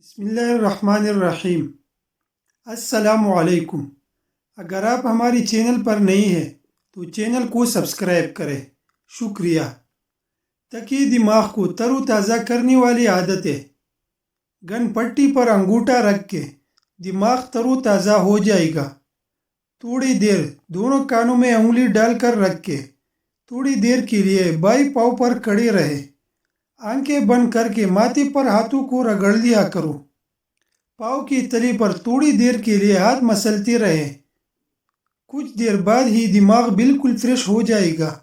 بسم اللہ الرحمن الرحیم۔ السلام علیکم۔ اگر آپ ہماری چینل پر نئی ہیں تو چینل کو سبسکرائب کریں۔ شکریہ۔ تکیے دماغ کو تر و تازہ کرنے والی عادتیں۔ گن پٹی پر انگوٹھا رکھ کے دماغ تر و تازہ ہو جائے گا۔ تھوڑی دیر دونوں کانوں میں انگلی ڈال کر رکھ کے تھوڑی دیر کے لیے بائیں پاؤں پر کھڑے رہے۔ آنکھیں بند کر کے ماتھے پر ہاتھوں کو رگڑ لیا کرو۔ پاؤں کی تلی پر تھوڑی دیر کے لیے ہاتھ مسلتے رہے۔ کچھ دیر بعد ہی دماغ بالکل فریش ہو جائے گا۔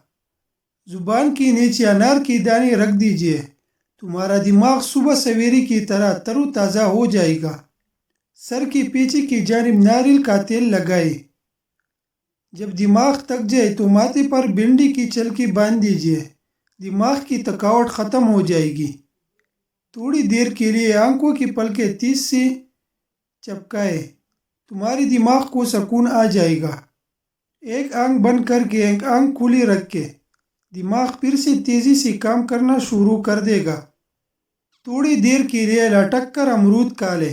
زبان کے نیچے انار کے دانے رکھ دیجئے۔ تمہارا دماغ صبح سویرے کی طرح تر و تازہ ہو جائے گا۔ سر کے پیچھے کی جانب ناریل کا تیل لگائے۔ جب دماغ تک جائے تو ماتھے پر بھنڈی کی چلکی باندھ دیجئے۔ دماغ کی تھکاوٹ ختم ہو جائے گی۔ تھوڑی دیر کے لیے آنکھوں کی پلکیں تیز سے چپکائے۔ تمہارے دماغ کو سکون آ جائے گا۔ ایک آنکھ بند کر کے ایک آنکھ کھلی رکھ کے دماغ پھر سے تیزی سے کام کرنا شروع کر دے گا۔ تھوڑی دیر کے لیے لٹک کر امرود کھا لے۔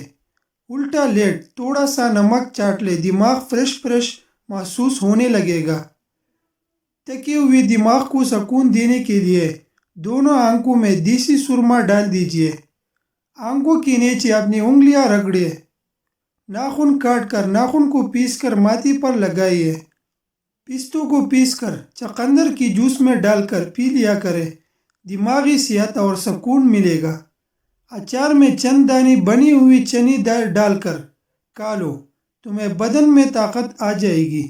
الٹا لیٹ تھوڑا سا نمک چاٹ لے۔ دماغ فریش محسوس ہونے لگے گا۔ تھکے ہوئے دماغ کو سکون دینے کے لیے دونوں آنکھوں میں دیسی سرما ڈال دیجئے۔ آنکھوں کے نیچے اپنی انگلیاں رگڑے۔ ناخن کاٹ کر ناخن کو پیس کر ماتھے پر لگائیے۔ پستوں کو پیس کر چقندر کی جوس میں ڈال کر پی لیا کرے۔ دماغی صحت اور سکون ملے گا۔ اچار میں چند دانے بنی ہوئی چنی دال ڈال کر کھا لو۔ تمہیں بدن میں طاقت آ جائے گی۔